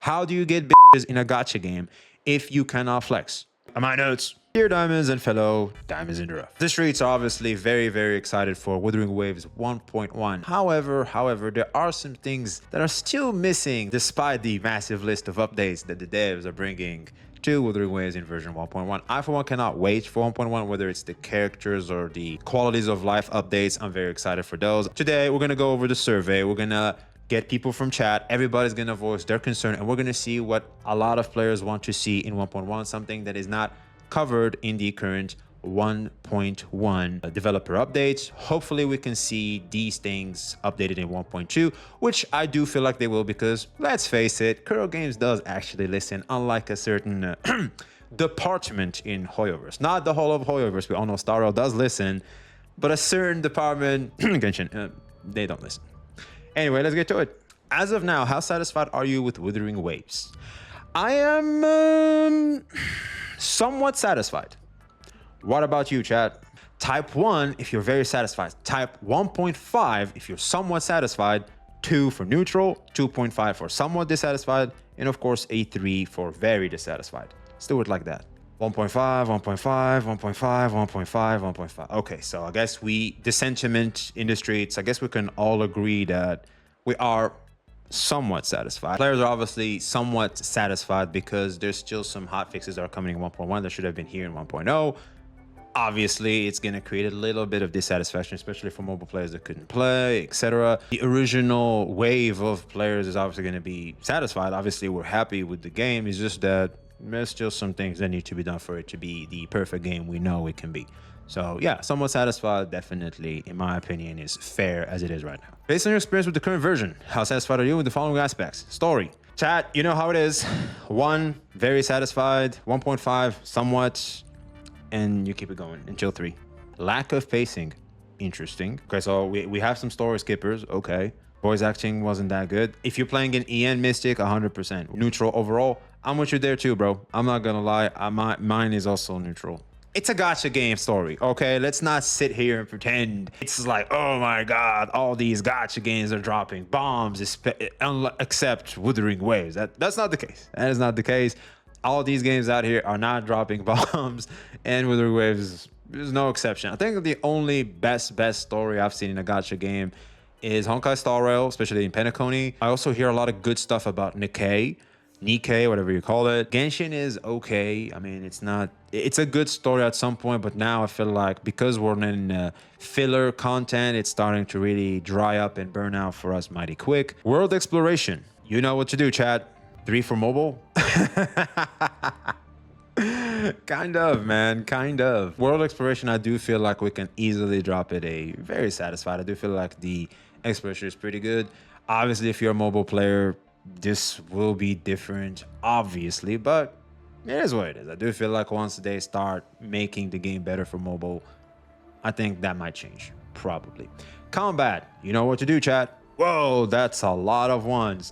How do you get bitches in a gacha game if you cannot flex? My notes. Dear Diamonds and fellow Diamonds in the Rough. The streets are obviously very excited for Wuthering Waves 1.1. However, there are some things that are still missing despite the massive list of updates that the devs are bringing to Wuthering Waves in version 1.1. I, for one, cannot wait for 1.1, whether it's the characters or the qualities of life updates. I'm very excited for those. Today, we're going to go over the survey. We're going to get people from chat. Everybody's going to voice their concern, and we're going to see what a lot of players want to see in 1.1, something that is not covered in the current 1.1 developer updates. Hopefully we can see these things updated in 1.2, which I do feel like they will, because let's face it, Kuro Games does actually listen, unlike a certain department in Hoyoverse. Not the whole of Hoyoverse. We all know Starro does listen, but a certain department, Genshin, they don't listen. Anyway, let's get to it. As of now, how satisfied are you with Wuthering Waves? I am somewhat satisfied. What about you, chat? Type 1 if you're very satisfied. Type 1.5 if you're somewhat satisfied. 2 for neutral, 2.5 for somewhat dissatisfied, and of course a 3 for very dissatisfied. Let's do it like that. 1.5, 1.5, 1.5, 1.5, 1.5. Okay, so I guess the sentiment in the streets, I guess we can all agree that we are somewhat satisfied. Players are obviously somewhat satisfied because there's still some hot fixes that are coming in 1.1 that should have been here in 1.0. Obviously, it's going to create a little bit of dissatisfaction, especially for mobile players that couldn't play, etc. The original wave of players is obviously going to be satisfied. Obviously, we're happy with the game. It's just that there's still some things that need to be done for it to be the perfect game we know it can be. So yeah, somewhat satisfied, definitely, in my opinion, is fair as it is right now. Based on your experience with the current version, how satisfied are you with the following aspects? Story. Chat, you know how it is. 1, very satisfied. 1.5, somewhat. And you keep it going until 3. Lack of pacing. Interesting. Okay, so we have some story skippers. Okay. Voice acting wasn't that good. If you're playing an EN Mystic, 100%. Neutral overall. I'm with you there too, bro. I'm not gonna lie. Mine is also neutral. It's a gacha game story, okay? Let's not sit here and pretend it's like, oh my god, all these gacha games are dropping bombs, except Wuthering Waves. That's not the case. That is not the case. All these games out here are not dropping bombs, and Wuthering Waves is no exception. I think the only best story I've seen in a gacha game is Honkai Star Rail, especially in Penacony. I also hear a lot of good stuff about Nikkei, whatever you call it. Genshin is okay. I mean, it's a good story at some point, but now I feel like because we're in filler content, it's starting to really dry up and burn out for us mighty quick. World exploration. You know what to do, chat. 3 for mobile. Kind of, man, kind of. World exploration, I do feel like we can easily drop it a very satisfied. I do feel like the exploration is pretty good. Obviously, if you're a mobile player, this will be different, obviously, but it is what it is. I do feel like once they start making the game better for mobile, I think that might change, probably. Combat, you know what to do, chat. Whoa, that's a lot of ones.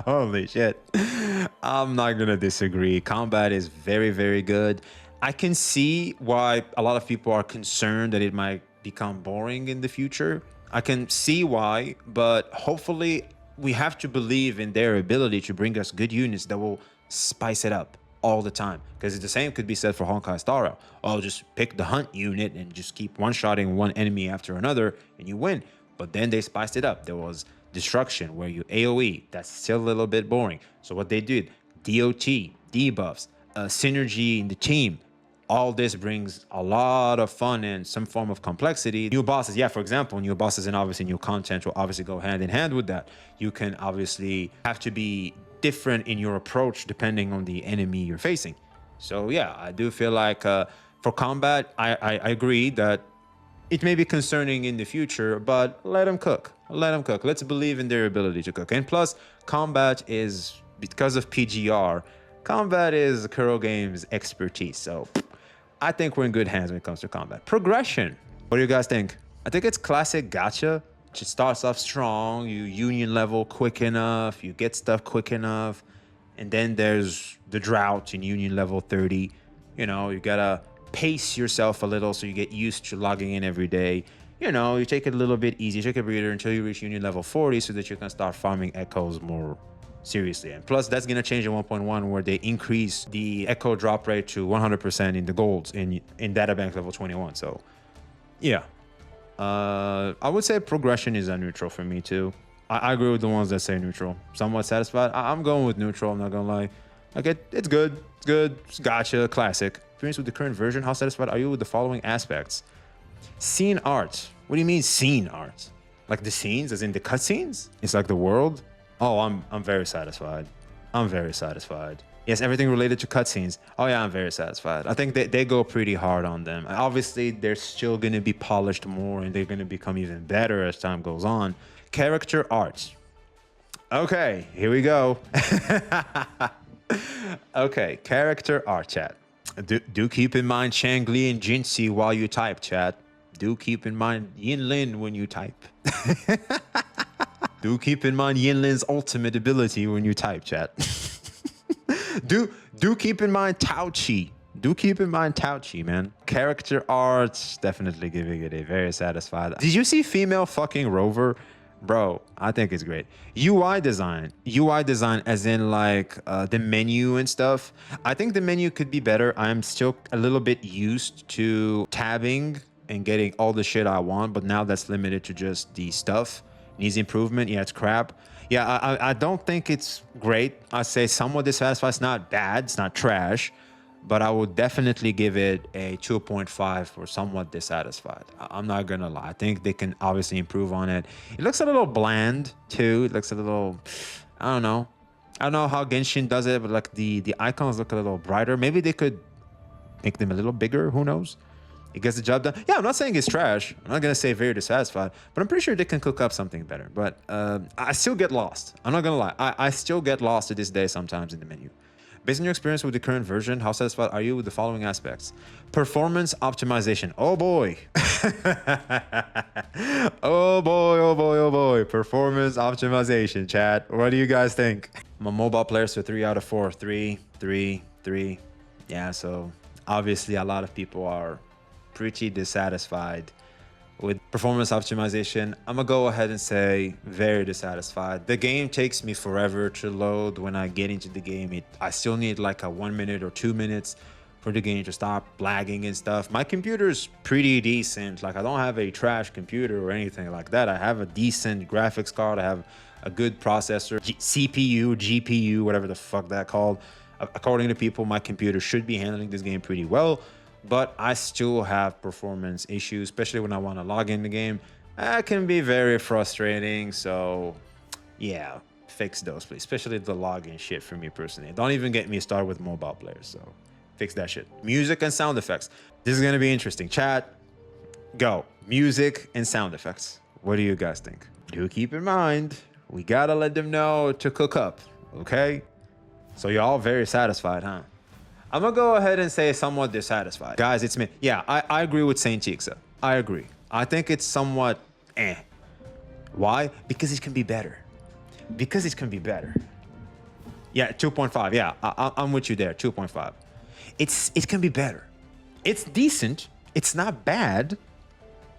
Holy shit. I'm not gonna disagree. Combat is very good. I can see why a lot of people are concerned that it might become boring in the future. I can see why, but hopefully we have to believe in their ability to bring us good units that will spice it up all the time. Because the same could be said for Honkai Star Rail. Oh, just pick the hunt unit and just keep one-shotting one enemy after another and you win. But then they spiced it up. There was destruction where you AoE. That's still a little bit boring. So what they did, DOT, debuffs, synergy in the team. All this brings a lot of fun and some form of complexity. New bosses, yeah, for example, new bosses and obviously new content will obviously go hand in hand with that. You can obviously have to be different in your approach depending on the enemy you're facing. So yeah, I do feel like for combat, I agree that it may be concerning in the future, but let them cook. Let them cook. Let's believe in their ability to cook. And plus, combat is, because of PGR, combat is Kuro Games' expertise. So I think we're in good hands when it comes to combat. Progression. What do you guys think? I think it's classic gacha. It starts off strong. You union level quick enough. You get stuff quick enough. And then there's the drought in union level 30. You know, you gotta pace yourself a little so you get used to logging in every day. You know, you take it a little bit easy, take a breather until you reach union level 40 so that you can start farming echoes more Seriously. And plus, that's going to change in 1.1 where they increase the echo drop rate to 100% in the golds in databank level 21. So, yeah. I would say progression is a neutral for me, too. I agree with the ones that say neutral. Somewhat satisfied. I'm going with neutral. I'm not going to lie. Like, it's good. It's good. It's gotcha. Classic. Experience with the current version. How satisfied are you with the following aspects? Scene art. What do you mean scene art? Like the scenes, as in the cutscenes? It's like the world? Oh, I'm very satisfied. I'm very satisfied. Yes, everything related to cutscenes. Oh yeah, I'm very satisfied. I think they go pretty hard on them. Obviously, they're still going to be polished more and they're going to become even better as time goes on. Character art. Okay, here we go. Okay, character art, chat. Do keep in mind Changli and Jinxie while you type, chat. Do keep in mind Yinlin when you type. Do keep in mind Yinlin's ultimate ability when you type, chat. do keep in mind Tao-Chi. Do keep in mind Tao-Chi, man. Character art, definitely giving it a very satisfied. Did you see female fucking Rover? Bro, I think it's great. UI design as in like the menu and stuff. I think the menu could be better. I'm still a little bit used to tabbing and getting all the shit I want, but now that's limited to just the stuff. Needs improvement. Yeah, it's crap. Yeah, I don't think it's great. I say somewhat dissatisfied. It's not bad. It's not trash. But I would definitely give it a 2.5 for somewhat dissatisfied. I'm not gonna lie. I think they can obviously improve on it. It looks a little bland too. It looks a little, I don't know how Genshin does it, but like the icons look a little brighter. Maybe they could make them a little bigger. Who knows? It gets the job done. Yeah, I'm not saying it's trash. I'm not gonna say very dissatisfied, but I'm pretty sure they can cook up something better. But I still get lost. I'm not gonna lie. I still get lost to this day sometimes in the menu. Based on your experience with the current version, how satisfied are you with the following aspects? Performance optimization. Oh boy. Oh boy, oh boy, oh boy. Performance optimization, chat. What do you guys think? I'm a mobile player, so 3 out of 4. 3, 3, 3. Yeah, so obviously a lot of people are pretty dissatisfied with performance optimization. I'm gonna go ahead and say very dissatisfied. The game takes me forever to load when I get into the game. I still need like a 1 minute or 2 minutes for the game to stop lagging and stuff. My computer's pretty decent. Like I don't have a trash computer or anything like that. I have a decent graphics card. I have a good processor, CPU, GPU, whatever the fuck that called. According to people, my computer should be handling this game pretty well. But I still have performance issues, especially when I want to log in the game. That can be very frustrating. So yeah, fix those, please. Especially the login shit for me personally. Don't even get me started with mobile players. So fix that shit. Music and sound effects. This is going to be interesting. Chat, go. Music and sound effects. What do you guys think? Do keep in mind, we got to let them know to cook up. Okay? So you're all very satisfied, huh? I'm gonna go ahead and say somewhat dissatisfied. Guys, it's me. Yeah, I agree with Saint Chixa. I agree. I think it's somewhat eh. Why? Because it can be better. Because it can be better. Yeah, 2.5. Yeah, I'm with you there. 2.5. It can be better. It's decent. It's not bad.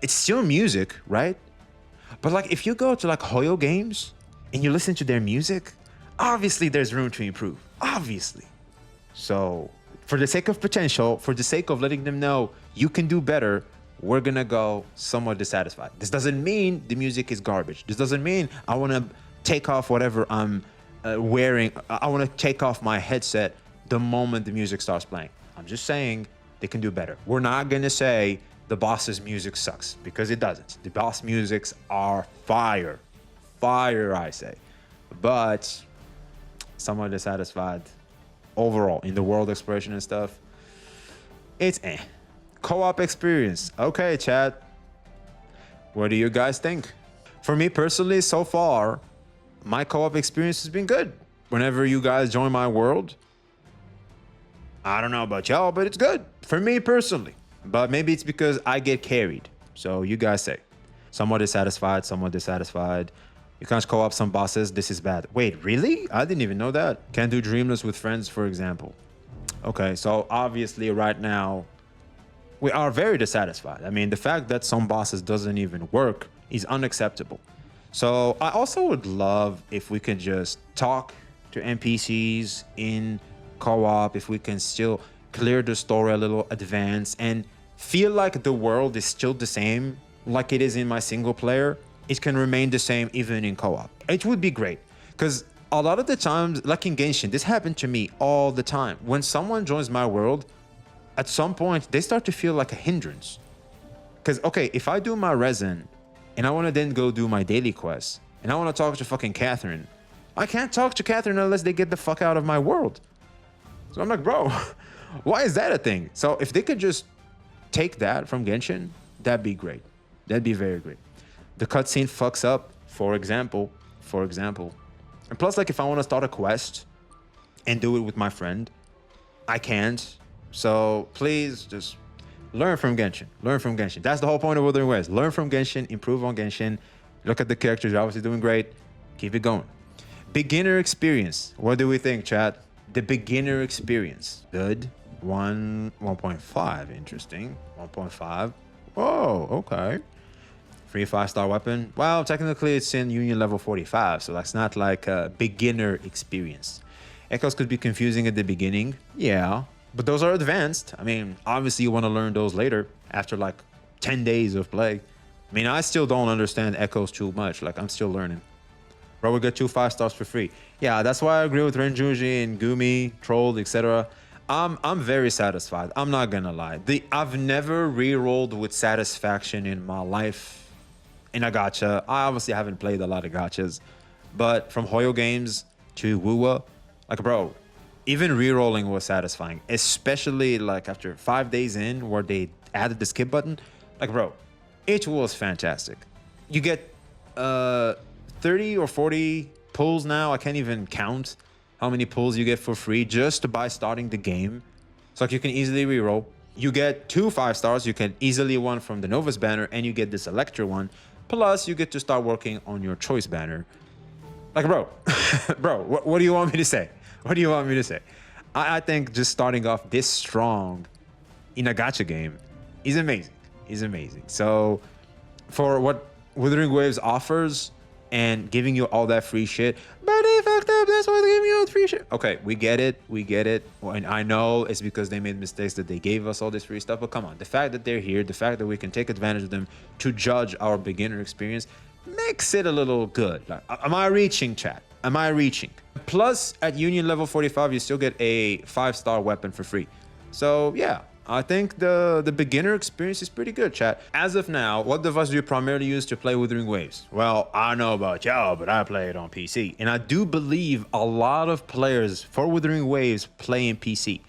It's still music, right? But like if you go to like Hoyo games and you listen to their music, obviously there's room to improve. Obviously. So for the sake of potential, for the sake of letting them know you can do better, we're gonna go somewhat dissatisfied. This doesn't mean the music is garbage. This doesn't mean I want to take off whatever I'm wearing. I want to take off my headset the moment the music starts playing. I'm just saying they can do better. We're not gonna say the boss's music sucks, because it doesn't. The boss musics are fire. Fire, I say. But somewhat dissatisfied. Overall, in the world exploration and stuff, it's eh. Co-op experience. Okay, chat. What do you guys think? For me personally, so far, my co-op experience has been good. Whenever you guys join my world, I don't know about y'all, but it's good. For me personally. But maybe it's because I get carried. So you guys say. Somewhat dissatisfied, somewhat dissatisfied. You can't co-op some bosses. This is bad. Wait, really? I didn't even know that. Can't do Dreamless with friends, for example. Okay, so obviously right now, we are very dissatisfied. I mean, the fact that some bosses doesn't even work is unacceptable. So I also would love if we could just talk to NPCs in co-op, if we can still clear the story a little, advance, and feel like the world is still the same like it is in my single player, it can remain the same even in co-op. It would be great, because a lot of the times, like in Genshin, this happened to me all the time. When someone joins my world, at some point, they start to feel like a hindrance. Because, okay, if I do my resin, and I want to then go do my daily quest, and I want to talk to fucking Catherine, I can't talk to Catherine unless they get the fuck out of my world. So I'm like, bro, why is that a thing? So if they could just take that from Genshin, that'd be great. That'd be very great. The cutscene fucks up, for example. And plus, like, if I want to start a quest and do it with my friend, I can't. So please just learn from Genshin. Learn from Genshin. That's the whole point of Wuthering Waves. Learn from Genshin, improve on Genshin. Look at the characters, you're obviously doing great. Keep it going. Beginner experience. What do we think, chat? The beginner experience. Good. 1.5. Interesting. 1.5. Whoa, okay. Free 5-star weapon. Well, technically it's in Union level 45, so that's not like a beginner experience. Echoes could be confusing at the beginning. Yeah, but those are advanced. I mean, obviously you want to learn those later after like 10 days of play. I mean, I still don't understand echoes too much. Like, I'm still learning. Bro, we get 2 5-stars for free. Yeah, that's why I agree with Renjuji and Gumi, Trolled, etc. I'm very satisfied. I'm not gonna lie. I've never re-rolled with satisfaction in my life in a gacha. I obviously haven't played a lot of gachas, but from Hoyo games to wuwa, like, bro, even re-rolling was satisfying, especially like after 5 days in where they added the skip button. Like, bro, it was fantastic. You get 30 or 40 pulls now. I can't even count how many pulls you get for free just by starting the game. So like, you can easily re-roll. You get 2 5-stars. You can easily one from the Novus banner, and you get this Electra one. Plus, you get to start working on your choice banner. Like, bro, bro, what do you want me to say? What do you want me to say? I think just starting off this strong in a gacha game is amazing. Is amazing. So for what Wuthering Waves offers and giving you all that free shit, but they fucked up, that's why they're giving you all the free shit. Okay, we get it. And I know it's because they made mistakes that they gave us all this free stuff, but come on, the fact that they're here, the fact that we can take advantage of them to judge our beginner experience makes it a little good. Like, am I reaching, chat? Am I reaching? Plus, at Union level 45, you still get a 5-star weapon for free. So yeah, I think the beginner experience is pretty good, chat. As of now, what device do you primarily use to play Wuthering Waves? Well, I don't know about y'all, but I play it on PC. And I do believe a lot of players for Wuthering Waves play in PC.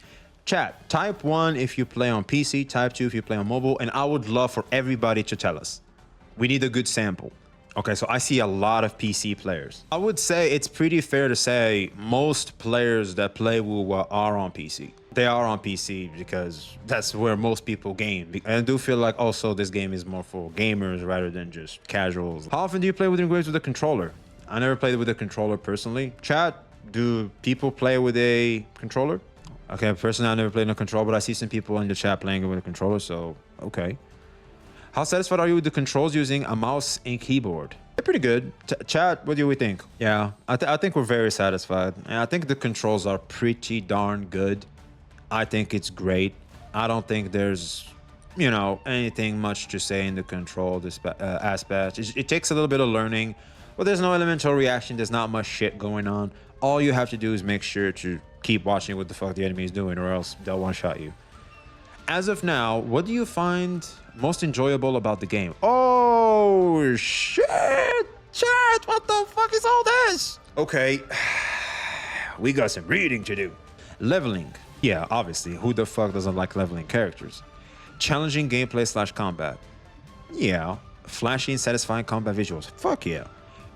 Chat, type 1 if you play on PC, type 2 if you play on mobile, and I would love for everybody to tell us. We need a good sample. Okay, so I see a lot of PC players. I would say it's pretty fair to say most players that play wuwa are on PC. They are on PC because that's where most people game. And I do feel like also this game is more for gamers rather than just casuals. How often do you play Wuthering Waves with a controller? I never played with a controller personally. Chat, do people play with a controller? Okay, personally, I never played on a controller, but I see some people in the chat playing it with a controller, so okay. How satisfied are you with the controls using a mouse and keyboard? They're pretty good. Chat, what do we think? Yeah, I think we're very satisfied. And I think the controls are pretty darn good. I think it's great. I don't think there's, you know, anything much to say in the control aspect. It takes a little bit of learning, but there's no elemental reaction. There's not much shit going on. All you have to do is make sure to keep watching what the fuck the enemy is doing, or else they'll one-shot you. As of now, what do you find most enjoyable about the game? Oh, shit! Chat, what the fuck is all this? Okay, we got some reading to do. Leveling. Yeah, obviously, who the fuck doesn't like leveling characters? Challenging gameplay / combat. Yeah. Flashy and satisfying combat visuals. Fuck yeah.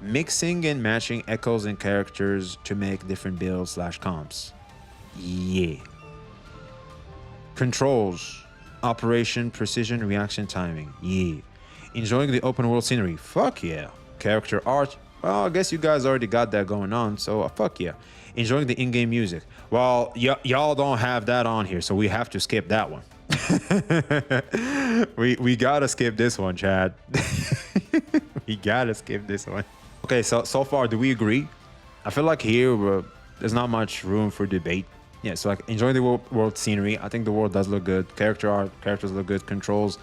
Mixing and matching echoes and characters to make different builds / comps. Yeah. Controls, operation, precision, reaction, timing. Yeah. Enjoying the open world scenery. Fuck yeah. Character art. Well, I guess you guys already got that going on, so fuck yeah. Enjoying the in-game music. Well, y'all don't have that on here, so we have to skip that one. we gotta skip this one, Chad. We gotta skip this one. Okay, so far, do we agree? I feel like here There's not much room for debate. Yeah, so like enjoy the world scenery. I think the world does look good. Character art, characters look good. Controls.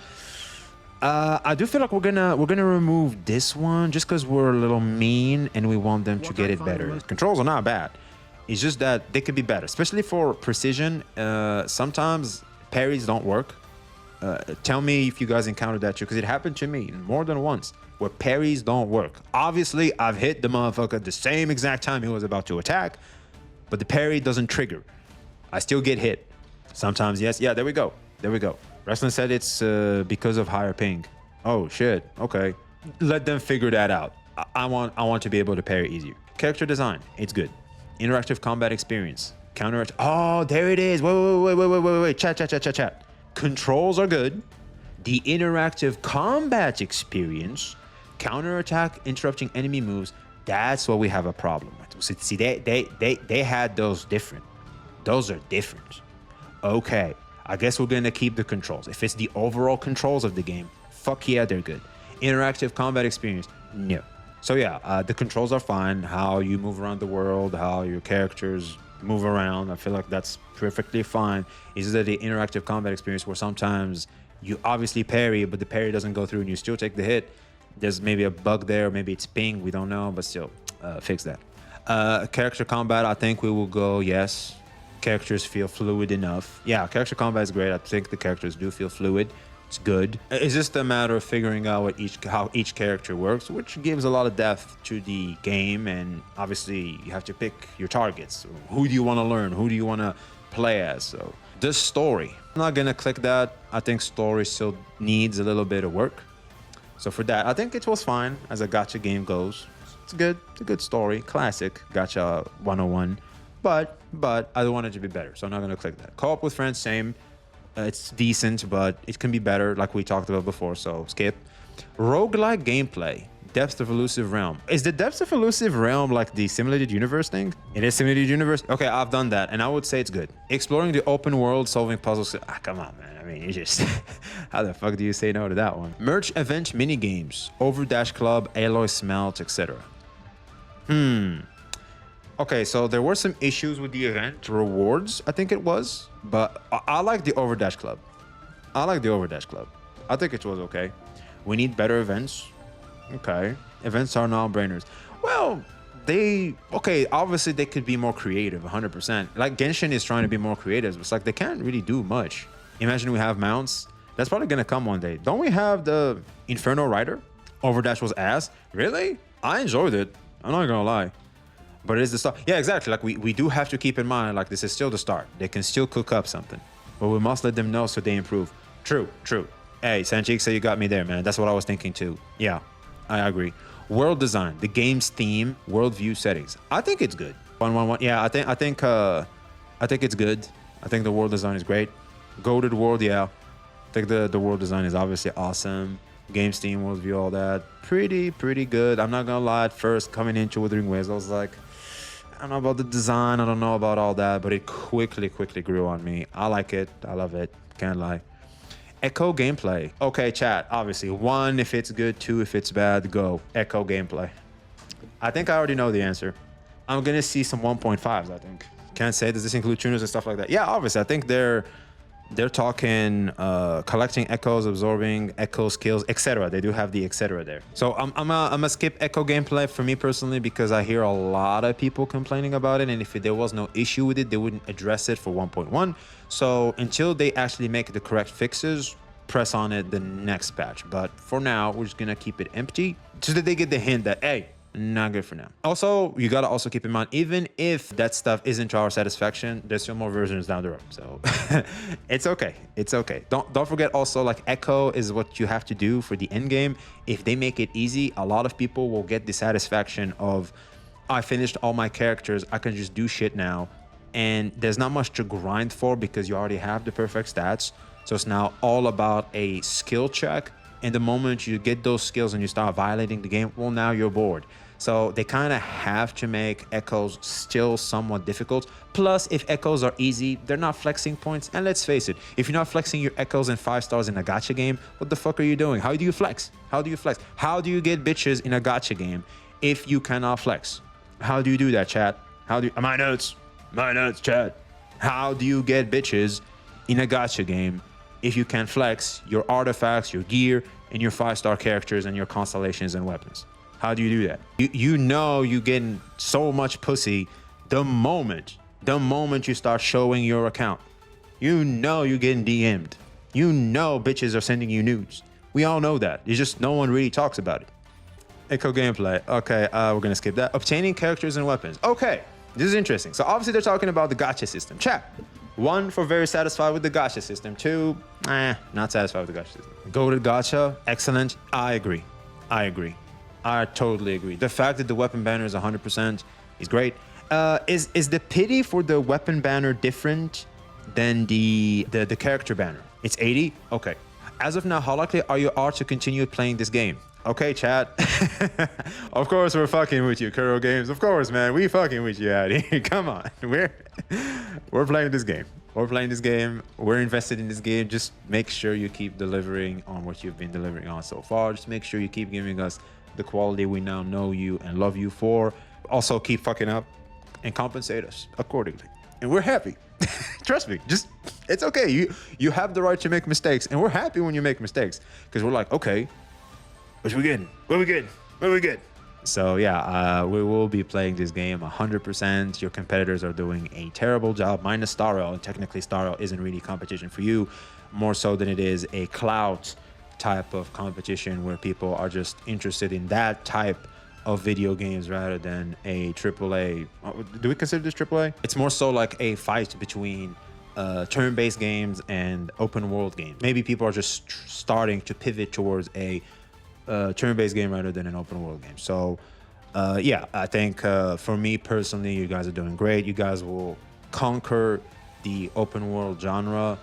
I do feel like we're gonna remove this one just because we're a little mean and we want them to get it better. Controls are not bad. It's just that they could be better, especially for precision. Sometimes parries don't work. Tell me if you guys encountered that too, because it happened to me more than once where parries don't work. Obviously, I've hit the motherfucker at the same exact time he was about to attack, but the parry doesn't trigger. I still get hit. Sometimes, yes. Yeah, there we go. There we go. Wrestling said it's because of higher ping. Oh, shit. Okay. Let them figure that out. I want to be able to parry easier. Character design. It's good. Interactive combat experience. Counter. Oh, there it is. Wait. Chat. Controls are good. The interactive combat experience. Counterattack, interrupting enemy moves. That's what we have a problem with. See, they had those different. Those are different. Okay. I guess we're gonna keep the controls. If it's the overall controls of the game, fuck yeah, they're good. Interactive combat experience, no. So yeah, the controls are fine. How you move around the world, how your characters move around, I feel like that's perfectly fine. It's just that the interactive combat experience where sometimes you obviously parry, but the parry doesn't go through and you still take the hit. There's maybe a bug there, maybe it's ping, we don't know, but still, fix that. Character combat, I think we will go yes. Characters feel fluid enough. Yeah, character combat is great. I think the characters do feel fluid. It's good. It's just a matter of figuring out how each character works, which gives a lot of depth to the game. And obviously, you have to pick your targets. Who do you want to learn? Who do you want to play as? So the story. I'm not gonna click that. I think story still needs a little bit of work. So for that, I think it was fine as a gacha game goes. It's good. It's a good story. Classic gacha 101. But I don't want it to be better, so I'm not going to click that. Co-op with friends, same. It's decent, but it can be better, like we talked about before, so skip. Roguelike gameplay. Depths of Elusive Realm. Is the Depths of Elusive Realm like the simulated universe thing? It is simulated universe? Okay, I've done that, and I would say it's good. Exploring the open world, solving puzzles. Come on, man. I mean, you just... How the fuck do you say no to that one? Merch event minigames. Overdash Club, Alloy Smelt, etc. Okay, so there were some issues with the event rewards, I think it was, but I like the Overdash Club. I think it was okay. We need better events. Okay. Events are non-brainers. Well, obviously they could be more creative, 100%. Like Genshin is trying to be more creative, but it's like they can't really do much. Imagine we have mounts. That's probably gonna come one day. Don't we have the Inferno Rider? Overdash was ass. Really? I enjoyed it. I'm not gonna lie. But it is the start. Yeah, exactly. Like we do have to keep in mind, like this is still the start. They can still cook up something. But we must let them know so they improve. True. Hey, Sanjik, you got me there, man. That's what I was thinking too. Yeah, I agree. World design, the game's theme, worldview settings. I think it's good. 111. Yeah, I think it's good. I think the world design is great. Go to the world, yeah. I think the world design is obviously awesome. Game's theme, worldview, all that. Pretty good. I'm not gonna lie, at first coming into Wuthering Waves, I was like, I don't know about the design, I don't know about all that, but it quickly grew on me. I like it, I love it, can't lie. Echo gameplay. Okay, chat, obviously. 1 if it's good, 2 if it's bad, go. Echo gameplay. I think I already know the answer. I'm gonna see some 1.5s, I think. Can't say, does this include tuners and stuff like that? Yeah, obviously, I think they're talking collecting echoes, absorbing echo skills, etc. They do have the etc. there. So I'm gonna skip echo gameplay for me personally because I hear a lot of people complaining about it, and if there was no issue with it, they wouldn't address it for 1.1. So until they actually make the correct fixes, press on it the next patch. But for now, we're just gonna keep it empty so that they get the hint that, hey, not good for now. Also, you gotta also keep in mind, even if that stuff isn't to our satisfaction, there's still more versions down the road. So it's okay. Don't forget also, like, echo is what you have to do for the end game. If they make it easy, a lot of people will get the satisfaction of, I finished all my characters, I can just do shit now. And there's not much to grind for because you already have the perfect stats. So it's now all about a skill check. And the moment you get those skills and you start violating the game, well, now you're bored. So they kind of have to make echoes still somewhat difficult. Plus, if echoes are easy, they're not flexing points. And let's face it, if you're not flexing your echoes and 5 stars in a gacha game, what the fuck are you doing? How do you flex? How do you get bitches in a gacha game if you cannot flex? How do you do that, chat? How do you, my notes, chat. How do you get bitches in a gacha game if you can flex your artifacts, your gear, and your 5-star characters and your constellations and weapons? How do you do that? You know you getting so much pussy the moment you start showing your account. You know you're getting DM'd. You know bitches are sending you nudes. We all know that. It's just no one really talks about it. Echo gameplay. Okay, we're gonna skip that. Obtaining characters and weapons. Okay, this is interesting. So obviously they're talking about the gacha system. Chat. 1, for very satisfied with the gacha system. 2, not satisfied with the gacha system. Go to gacha. Excellent. I agree. I totally agree. The fact that the weapon banner is 100% is great. Is the pity for the weapon banner different than the character banner? It's 80? Okay. As of now, how likely are you to continue playing this game? Okay, chat. Of course we're fucking with you, Kuro Games. Of course, man. We fucking with you out here. Come on. We're playing this game. We're playing this game. We're invested in this game. Just make sure you keep delivering on what you've been delivering on so far. Just make sure you keep giving us the quality we now know you and love you for. Also, keep fucking up and compensate us accordingly. And we're happy. Trust me. Just, it's okay. You have the right to make mistakes. And we're happy when you make mistakes. Because we're like, okay, what we getting? What we getting? What we getting? So yeah, we will be playing this game 100%. Your competitors are doing a terrible job, minus Starro. And technically Starro isn't really competition for you, more so than it is a clout type of competition where people are just interested in that type of video games rather than a AAA. Do we consider this AAA? It's more so like a fight between turn-based games and open world games. Maybe people are just starting to pivot towards a turn-based game rather than an open world game. So yeah, I think for me personally, you guys are doing great. You guys will conquer the open world genre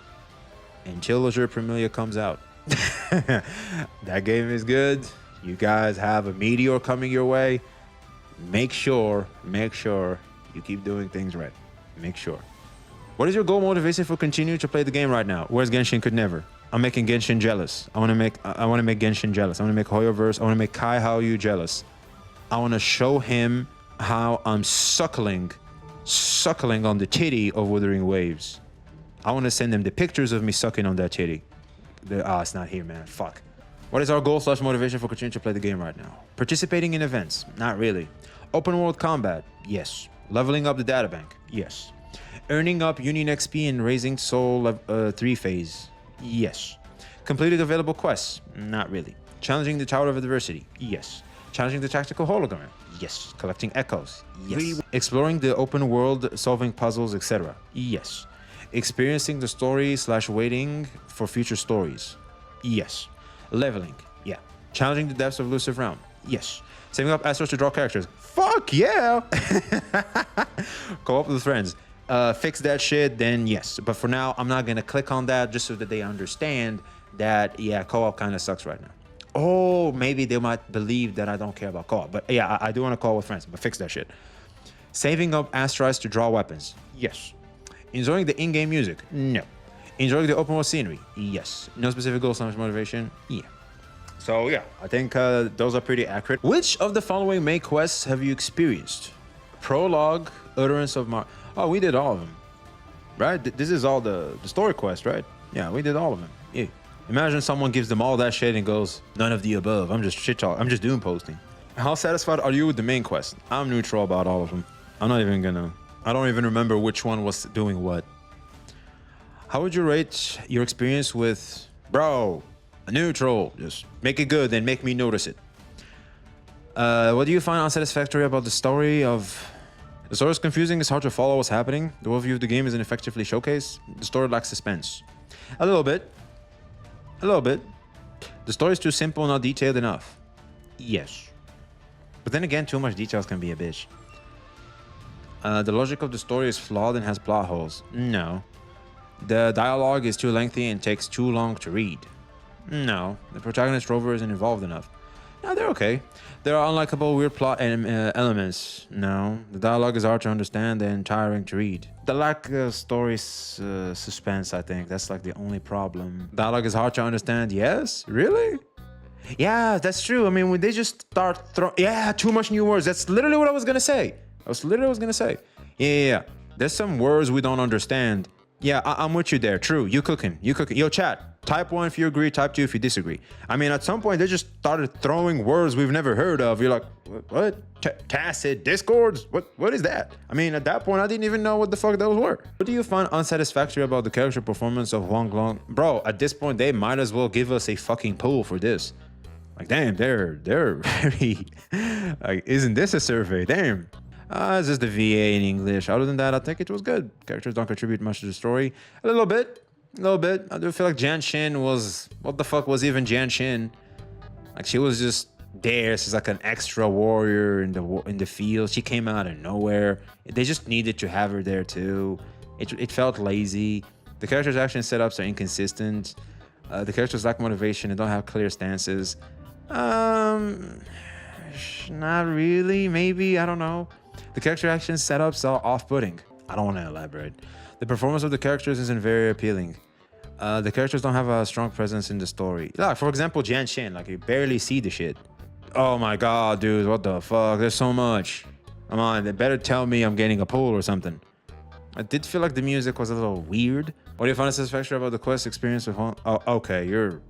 until Leisure Premilia comes out. That game is good. You guys have a meteor coming your way. Make sure you keep doing things right. Make sure. What is your goal motivation for continuing to play the game right now? Whereas Genshin could never. I'm making Genshin jealous. I want to make Genshin jealous. I want to make Hoyoverse. I want to make Kai Haoyu jealous. I want to show him how I'm suckling on the titty of Wuthering Waves. I want to send him the pictures of me sucking on that titty. It's not here, man. Fuck. What is our goal / motivation for continuing to play the game right now? Participating in events? Not really. Open world combat? Yes. Leveling up the databank? Yes. Earning up Union XP and raising Soul 3 phase? Yes. Completed available quests? Not really. Challenging the Tower of Adversity? Yes. Challenging the Tactical Hologram? Yes. Collecting echoes? Yes. Exploring the open world, solving puzzles, etc. Yes. Experiencing the story / waiting for future stories? Yes. Leveling? Yeah. Challenging the depths of Elusive Realm? Yes. Saving up Astros to draw characters? Fuck yeah! Co-op with friends? Fix that shit, then yes. But for now, I'm not gonna click on that just so that they understand that, yeah, co-op kind of sucks right now. Oh, maybe they might believe that I don't care about co-op. But yeah, I do want to co-op with friends, but fix that shit. Saving up asteroids to draw weapons? Yes. Enjoying the in-game music? No. Enjoying the open world scenery? Yes. No specific goals, so much motivation? Yeah. So yeah, I think those are pretty accurate. Which of the following main quests have you experienced? Prologue, Utterance of Mar... Oh, we did all of them. Right? This is all the story quest, right? Yeah, we did all of them. Yeah. Imagine someone gives them all that shit and goes, none of the above. I'm just shit talk. I'm just doing posting. How satisfied are you with the main quest? I'm neutral about all of them. I'm not even gonna... I don't even remember which one was doing what. How would you rate your experience with... Bro, neutral. Just make it good and make me notice it. What do you find unsatisfactory about the story of... The story is confusing, it's hard to follow what's happening. The overview of the game isn't effectively showcased. The story lacks suspense. A little bit. A little bit. The story is too simple, not detailed enough. Yes. But then again, too much details can be a bitch. The logic of the story is flawed and has plot holes. No. The dialogue is too lengthy and takes too long to read. No. The protagonist Rover isn't involved enough. No, they're okay. There are unlikable weird plot elements. No. The dialogue is hard to understand and tiring to read. The lack of story suspense, I think. That's like the only problem. Dialogue is hard to understand. Yes? Really? Yeah, that's true. I mean, when they just start throwing... Yeah, too much new words. That's literally what I was going to say. Yeah. There's some words we don't understand. Yeah, I'm with you there. True. You cooking. You cooking. Yo, chat. Type 1 if you agree. Type 2 if you disagree. I mean, at some point, they just started throwing words we've never heard of. You're like, what? Tacit discords? What is that? I mean, at that point, I didn't even know what the fuck those were. What do you find unsatisfactory about the character performance of Wang Long? Bro, at this point, they might as well give us a fucking poll for this. Like, damn, they're very... like, isn't this a survey? Damn. It's just the VA in English. Other than that, I think it was good. Characters don't contribute much to the story. A little bit. I do feel like Jan Shin was... What the fuck was even Jan Shin? Like, she was just there. She's like an extra warrior in the field. She came out of nowhere. They just needed to have her there, too. It felt lazy. The characters' action setups are inconsistent. The characters lack motivation and don't have clear stances. Not really. Maybe. I don't know. The character action setups are off-putting. I don't want to elaborate. The performance of the characters isn't very appealing. The characters don't have a strong presence in the story. Like, for example, Jan Shin. Like, you barely see the shit. Oh my god, dude. What the fuck? There's so much. Come on. They better tell me I'm getting a pull or something. I did feel like the music was a little weird. What do you find satisfactory about the quest experience with Hong? Oh, okay. You're...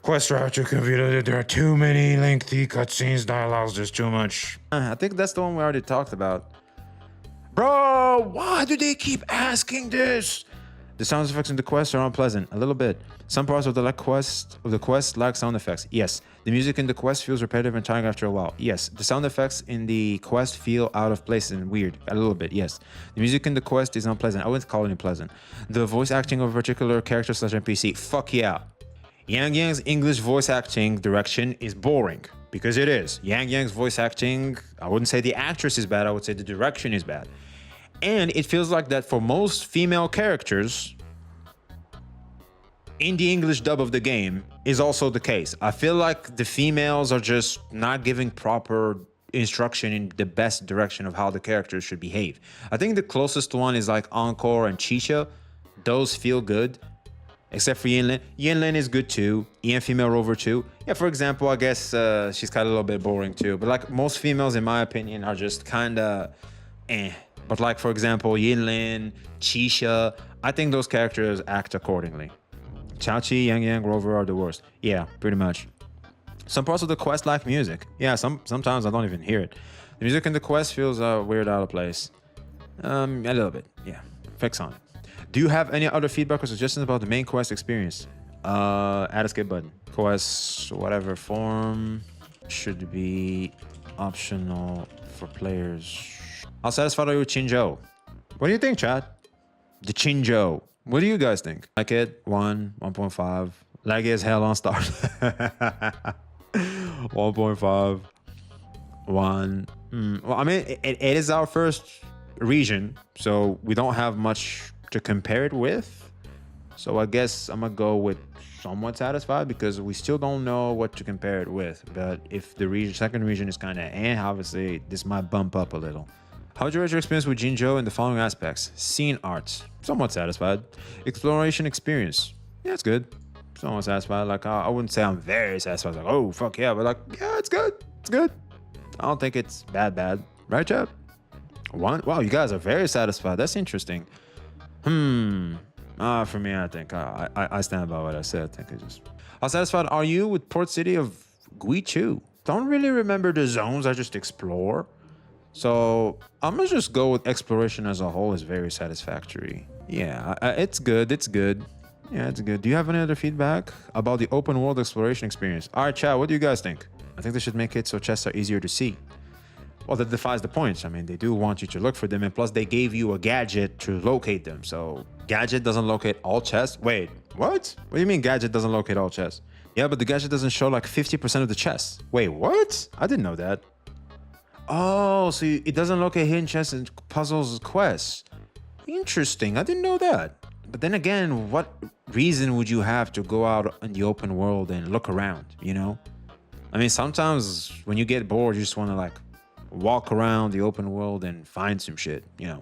Quest route, there are too many lengthy cutscenes, dialogues, there's too much. I think that's the one we already talked about. Bro, why do they keep asking this? The sound effects in the quest are unpleasant, a little bit. Some parts of the quest lack sound effects. Yes. The music in the quest feels repetitive and tiring after a while. Yes. The sound effects in the quest feel out of place and weird. A little bit, yes. The music in the quest is unpleasant. I wouldn't call it unpleasant. The voice acting of a particular character / NPC. Fuck yeah. Yang Yang's English voice acting direction is boring, because it is. Yang Yang's voice acting, I wouldn't say the actress is bad, I would say the direction is bad. And it feels like that for most female characters in the English dub of the game is also the case. I feel like the females are just not giving proper instruction in the best direction of how the characters should behave. I think the closest one is like Encore and Chisha. Those feel good. Except for Yinlin. Yinlin is good too. Ian Female Rover too. Yeah, for example, I guess she's kind of a little bit boring too. But like most females, in my opinion, are just kind of eh. But like, for example, Yinlin, Chisha, I think those characters act accordingly. Chachi, Yang Yang, Rover are the worst. Yeah, pretty much. Some parts of the quest lack music. Yeah, sometimes I don't even hear it. The music in the quest feels weird, out of place. A little bit, yeah. Fix on it. Do you have any other feedback or suggestions about the main quest experience? Add a skip button. Quest, whatever form, should be optional for players. How satisfied are you with Chinjo? What do you think, chat? The Chinjo. What do you guys think? Like it? 1, 1.5. Laggy as hell on start. 1.5. 1. Well, I mean, it is our first region, so we don't have much to compare it with. So I guess I'm gonna go with somewhat satisfied, because we still don't know what to compare it with. But if the second region is kind of obviously this might bump up a little. How would you rate your experience with Jinjo in the following aspects? Scene art, somewhat satisfied. Exploration experience, yeah, it's good. Somewhat satisfied. Like, I wouldn't say I'm very satisfied. Like, oh fuck yeah, but like, yeah, it's good. It's good. I don't think it's bad. Right, chap? Wow, you guys are very satisfied. That's interesting. For me, I think I stand by what I said. I think I just... How satisfied are you with Port City of Guichu? Don't really remember the zones I just explore. So I'm gonna just go with exploration as a whole is very satisfactory. Yeah, it's good. It's good. Yeah, it's good. Do you have any other feedback about the open world exploration experience? All right, chat, what do you guys think? I think they should make it so chests are easier to see. Well, that defies the point. I mean, they do want you to look for them, and plus they gave you a gadget to locate them. So gadget doesn't locate all chests. Wait, what? What do you mean gadget doesn't locate all chests? Yeah, but the gadget doesn't show like 50% of the chests. Wait, what? I didn't know that. Oh, so it doesn't locate hidden chests and puzzles quests. Interesting. I didn't know that. But then again, what reason would you have to go out in the open world and look around, you know? I mean, sometimes when you get bored, you just want to like walk around the open world and find some shit, you know?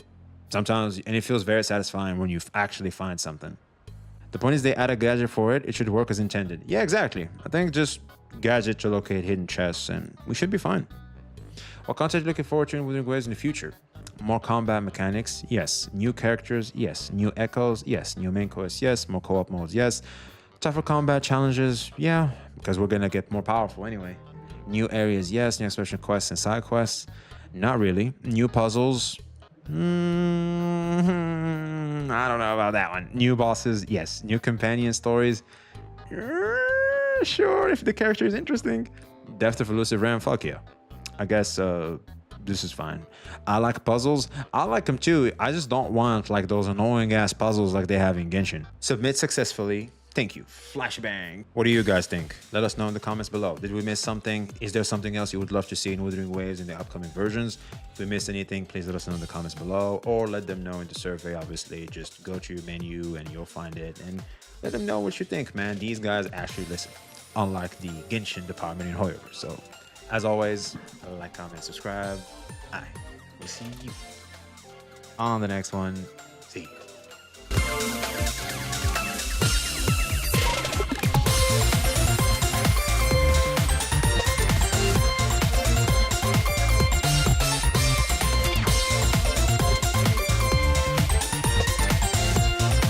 Sometimes, and it feels very satisfying when you actually find something. The point is they add a gadget for it. It should work as intended. Yeah, exactly. I think just gadget to locate hidden chests and we should be fine. What content are you looking forward to in Wuthering Waves in the future? More combat mechanics, yes. New characters, yes. New echoes, yes. New main quests, yes. More co-op modes, yes. Tougher combat challenges, yeah, because we're gonna get more powerful anyway. New areas, yes. New exploration quests and side quests, not really. New puzzles, I don't know about that one. New bosses, yes. New companion stories, sure, if the character is interesting. Depth of elusive RAM, fuck yeah. I guess this is fine. I like puzzles. I like them too. I just don't want like those annoying ass puzzles like they have in Genshin. Submit successfully. Thank you. Flashbang. What do you guys think? Let us know in the comments below. Did we miss something? Is there something else you would love to see in Wuthering Waves in the upcoming versions? If we missed anything, please let us know in the comments below, or let them know in the survey. Obviously, just go to your menu and you'll find it, and let them know what you think, man. These guys actually listen, unlike the Genshin department in Hoyover. So, as always, like, comment, subscribe. I will see you on the next one.